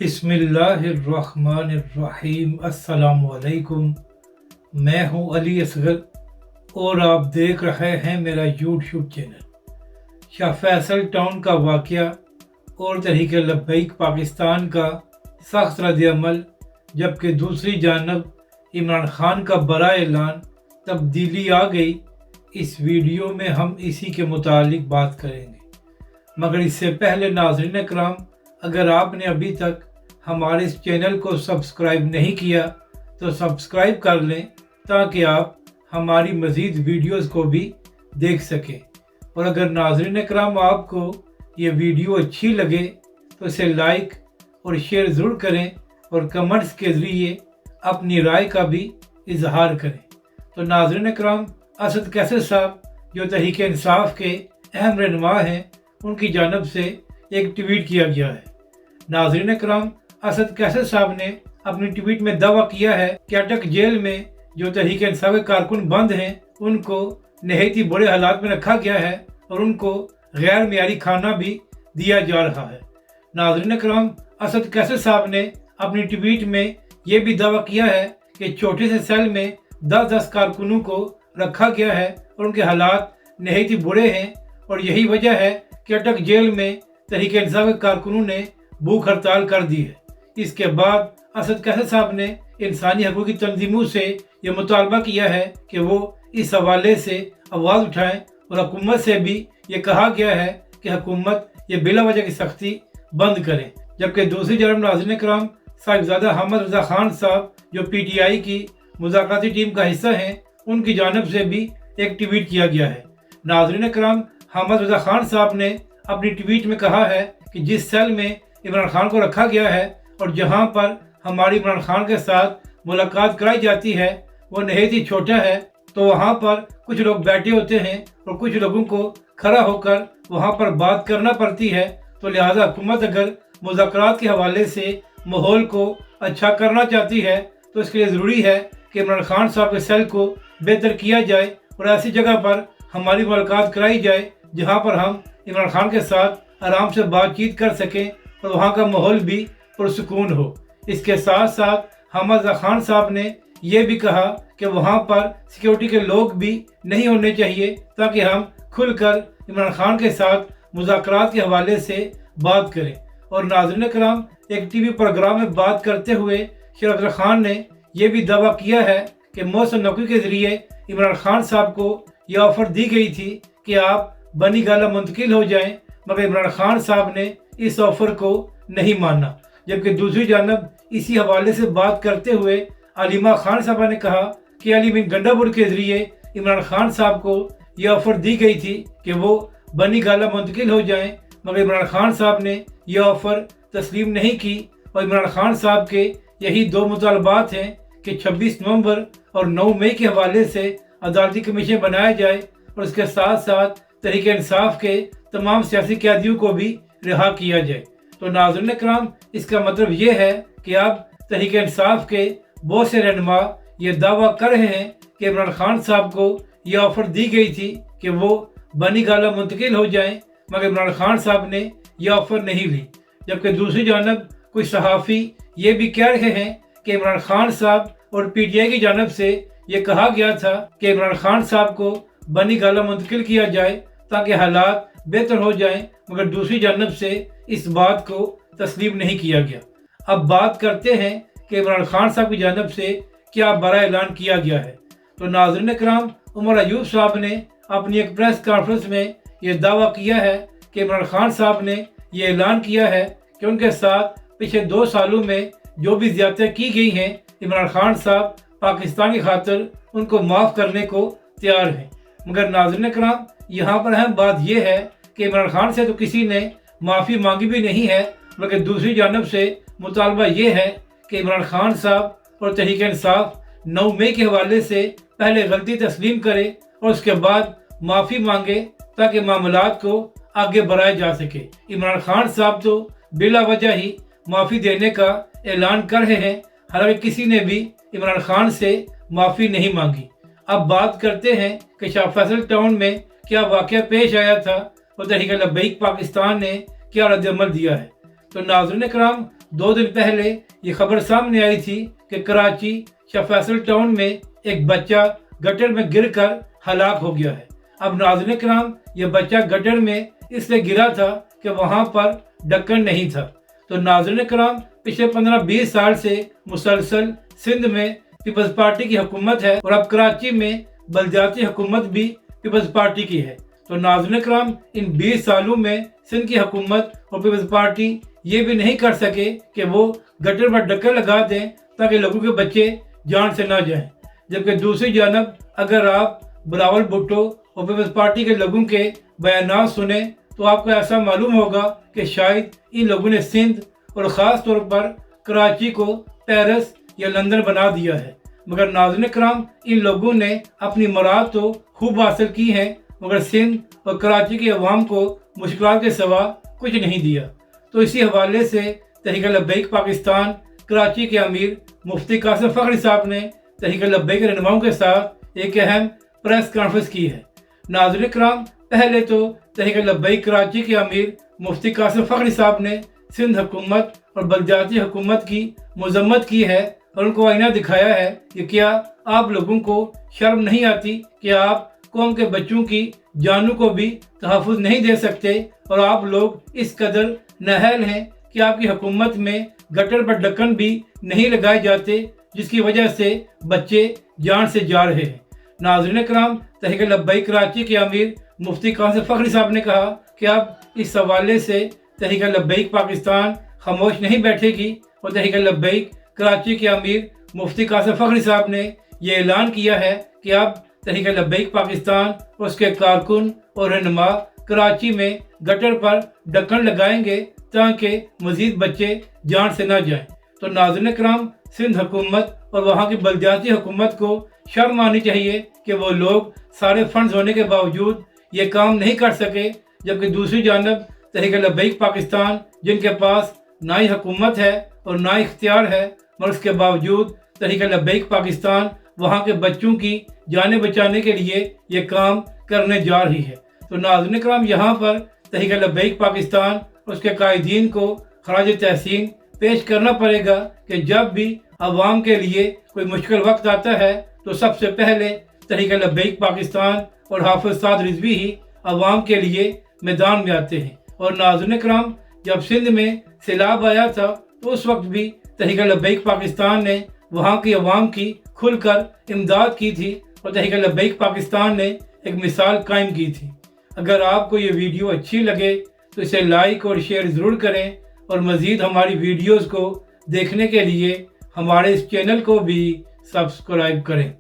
बिस्मिल्लाहिर्रहमानिर्रहीम। अस्सलाम वालेकुम। मैं हूं अली असगर और आप देख रहे हैं मेरा YouTube channel. Shah Faisal town का वाक़या और तहरीक लब्बैक पाकिस्तान का सख्त रद्द-ए-अमल, जबकि दूसरी जानब इमरान खान का बड़ा ऐलान, तब्दीली आ गई। इस वीडियो में हम इसी के मुतालिक बात करेंगे, मगर इससे पहले नाज़रीन इकराम, अगर आपने अभी तक हमारे इस चैनल को सब्सक्राइब नहीं किया तो सब्सक्राइब कर लें, ताकि आप हमारी मज़ीद वीडियोस को भी देख सकें। और अगर नाज़रीन इकराम आपको ये वीडियो अच्छी लगे तो इसे लाइक और शेयर ज़रूर करें और कमेंट्स के ज़रिए अपनी राय का भी इजहार करें। तो नाज़रीन इकराम, असद कैसर साहब जो तहरीक इंसाफ के अहम रहनुमा हैं, उनकी जानब से एक ट्वीट किया गया है। नाज़रीन इकराम, असद कैसर साहब ने अपनी ट्वीट में दावा किया है कि अटक जेल में जो तहरीक इंसाफ के कारकुन बंद हैं, उनको नहायत ही बुरे हालात में रखा गया है और उनको गैर मियारी खाना भी दिया जा रहा है। नाज़रीन इकराम, असद कैसर साहब ने अपनी ट्वीट में ये भी दावा किया है कि छोटे से सेल में 10-10 कारकुनों को रखा गया है और उनके हालात नहायत ही बुरे हैं, और यही वजह है कि अटक जेल में तहरीक इंसाफ के कारकुनों ने भूख हड़ताल कर दी है। इसके बाद असद कैसर साहब ने इंसानी हकूक़ की तंजीमों से ये मुतालबा किया है कि वो इस हवाले से आवाज़ उठाएं, और हुकूमत से भी ये कहा गया है कि हुकूमत ये बिला वजह की सख्ती बंद करें। जबकि दूसरी जानब नाज़रीन इकराम, साहिबजादा अहमद रज़ा खान साहब जो PTI की मुज़ाकराती टीम का हिस्सा हैं, उनकी जानब से भी एक ट्वीट किया गया है। नाज़रीन इकराम, अहमद रज़ा खान साहब ने अपनी ट्वीट में कहा है कि जिस सेल में इमरान खान को रखा गया है और जहां पर हमारी इमरान खान के साथ मुलाकात कराई जाती है, वो नहायत ही छोटा है, तो वहां पर कुछ लोग बैठे होते हैं और कुछ लोगों को खड़ा होकर वहां पर बात करना पड़ती है। तो लिहाजा हुकूमत अगर मुज़ाकरात के हवाले से माहौल को अच्छा करना चाहती है तो इसके लिए ज़रूरी है कि इमरान खान साहब के सेल को बेहतर किया जाए और ऐसी जगह पर हमारी मुलाकात कराई जाए जहाँ पर हम इमरान खान के साथ आराम से बातचीत कर सकें और वहाँ का माहौल भी पुरसुकून हो। इसके साथ साथ अहमद रज़ा खान साहब ने यह भी कहा कि वहाँ पर सिक्योरिटी के लोग भी नहीं होने चाहिए, ताकि हम खुलकर इमरान खान के साथ मुज़ाकरात के हवाले से बात करें। और नाज़रीन इकराम, एक TV प्रोग्राम में बात करते हुए शेर अब्दुल खान ने यह भी दावा किया है कि मौसम नकवी के ज़रिए इमरान खान साहब को यह ऑफ़र दी गई थी कि आप बनी गाला मुंतकिल हो जाएं, मगर इमरान खान साहब ने इस ऑफ़र को नहीं माना। जबकि दूसरी जानब इसी हवाले से बात करते हुए अलीमा खान साहबा ने कहा कि अली बिन गंडापुर के ज़रिए इमरान खान साहब को यह ऑफ़र दी गई थी कि वो बनी गाला मुंतकिल हो जाएं, मगर इमरान खान साहब ने यह ऑफ़र तस्लीम नहीं की। और इमरान खान साहब के यही दो मुतालबात हैं कि 26 नवंबर और 9 मई के हवाले से अदालती कमीशन बनाया जाए और उसके साथ साथ तहरीक इंसाफ के तमाम सियासी कैदियों को भी रिहा किया जाए। तो नाज़रीन इकराम, इसका मतलब ये है कि अब तहरीक इंसाफ के बहुत से रहनुमा ये दावा कर रहे हैं कि इमरान खान साहब को ये ऑफ़र दी गई थी कि वो बनी गाला मुंतकिल हो जाएं, मगर इमरान खान साहब ने यह ऑफ़र नहीं ली। जबकि दूसरी जानब कुछ सहाफ़ी ये भी कह रहे हैं कि इमरान खान साहब और PTI की जानब से ये कहा गया था कि इमरान खान साहब को बनी गाला मुंतकिल किया जाए ताकि हालात बेहतर हो जाएं, मगर दूसरी जानब से इस बात को तस्लीम नहीं किया गया। अब बात करते हैं कि इमरान खान साहब की जानब से क्या बड़ा ऐलान किया गया है। तो नाज़रीन इकराम, उमर अयूब साहब ने अपनी एक प्रेस कॉन्फ्रेंस में ये दावा किया है कि इमरान खान साहब ने ये ऐलान किया है कि उनके साथ पिछले 2 सालों में जो भी ज़्यादतियाँ की गई हैं, इमरान खान साहब पाकिस्तान की खातिर उनको माफ़ करने को तैयार हैं। मगर नाज़रीन इकराम, यहाँ पर अहम बात यह है कि इमरान खान से तो किसी ने माफ़ी मांगी भी नहीं है, बल्कि दूसरी जानब से मुतालबा ये है कि इमरान खान साहब और तहरीक इंसाफ 9 मई के हवाले से पहले गलती तस्लीम करे और उसके बाद माफ़ी मांगे, ताकि मामलात को आगे बढ़ाया जा सके। इमरान खान साहब तो बिला वजह ही माफ़ी देने का ऐलान कर रहे हैं, हालांकि किसी ने भी इमरान खान से माफ़ी नहीं मांगी। अब बात करते हैं कि शाह फैसल टाउन में क्या वाक़या पेश आया था और तहरीक लब्बैक पाकिस्तान ने क्या रद्द-ए-अमल दिया है। तो नाज़रीन कराम, 2 दिन पहले ये खबर सामने आई थी कि कराची शाह फैसल टाउन में एक बच्चा गटर में गिरकर हलाक हो गया है। अब नाज़रीन किराम, ये बच्चा गटर में इसलिए गिरा था कि वहाँ पर ढक्कन नहीं था। तो नाज़रीन किराम, पिछले 15-20 साल से मुसलसल सिंध में पीपल्स पार्टी की हुकूमत है और अब कराची में बलदियाती हुकूमत भी पीपल्स पार्टी की है। तो नाज़रीन किराम, इन 20 सालों में सिंध की हुकूमत और पीपल्स पार्टी ये भी नहीं कर सके कि वो गटर पर ढक्कन लगा दें ताकि लोगों के बच्चे जान से ना जाएं। जबकि दूसरी जानब अगर आप बिलावल भुट्टो और पीपल्स पार्टी के लोगों के बयान सुने तो आपको ऐसा मालूम होगा कि शायद इन लोगों ने सिंध और ख़ास तौर पर कराची को पेरिस या लंदन बना दिया है। मगर नाज़रीन किराम, इन लोगों ने अपनी मुराद तो खूब हासिल की है, मगर सिंध और कराची के अवाम को मुश्किलात के सिवा कुछ नहीं दिया। तो इसी हवाले से तहरीक लब्बैक पाकिस्तान कराची के अमीर मुफ्ती कासिम फ़खरी साहब ने तहरीक लब्बैक रहनुमाओं के साथ एक अहम प्रेस कॉन्फ्रेंस की है। नाज़रीन किराम, पहले तो तहरीक लब्बैक कराची के अमीर मुफ्ती कासिम फ़खरी साहब ने सिंध हुकूमत और बलदियाती हुकूमत की मजम्मत की है और उनको आईना दिखाया है कि क्या आप लोगों को शर्म नहीं आती कि आप कौम के बच्चों की जानों को भी तहफ़्फ़ुज़ नहीं दे सकते और आप लोग इस कदर नाअहल हैं कि आपकी हुकूमत में गटर पर ढक्कन भी नहीं लगाए जाते, जिसकी वजह से बच्चे जान से जा रहे हैं। नाज़रीन किराम, तहरीक लब्बैक कराची के अमीर मुफ्ती कासिम फ़खरी साहब ने कहा कि अब इस हवाले से तहरीक लब्बैक पाकिस्तान खामोश नहीं बैठेगी और तहरीक लब्बैक कराची के अमीर मुफ्ती कासिम फ़खरी साहब ने ये ऐलान किया है कि अब तहरीक लब्बैक पाकिस्तान और उसके कारकुन और रहनुमा कराची में गटर पर ढक्कन लगाएंगे ताकि मज़ीद बच्चे जान से न जाएं। तो नाज़रीन किराम, सिंध हुकूमत और वहाँ की बलदियाती हुकूमत को शर्म आनी चाहिए कि वो लोग सारे फंड्स होने के बावजूद ये काम नहीं कर सके, जबकि दूसरी जानब तहरीक लब्बैक पाकिस्तान जिनके पास ना ही हुकूमत है और ना ही इख्तियार है, मगर उसके बावजूद तहरीक लब्बैक पाकिस्तान वहाँ के बच्चों की जानें बचाने के लिए ये काम करने जा रही है। तो नाज़रीन किराम, यहाँ पर तहरीक लब्बैक पाकिस्तान और उसके कायदीन को खराज तहसीन पेश करना पड़ेगा कि जब भी अवाम के लिए कोई मुश्किल वक्त आता है तो सबसे पहले तहरीक लब्बैक पाकिस्तान और हाफिज़ साद रिजवी ही अवाम के लिए मैदान में आते हैं। और नाज़रीन किराम, जब सिंध में सैलाब आया था तो उस वक्त भी तहरीक लब्बैक पाकिस्तान ने वहाँ की अवाम की खुलकर इमदाद की थी और तहरीक लब्बैक पाकिस्तान ने एक मिसाल कायम की थी। अगर आपको ये वीडियो अच्छी लगे तो इसे लाइक और शेयर ज़रूर करें और मज़ीद हमारी वीडियोज़ को देखने के लिए हमारे इस चैनल को भी सब्सक्राइब करें।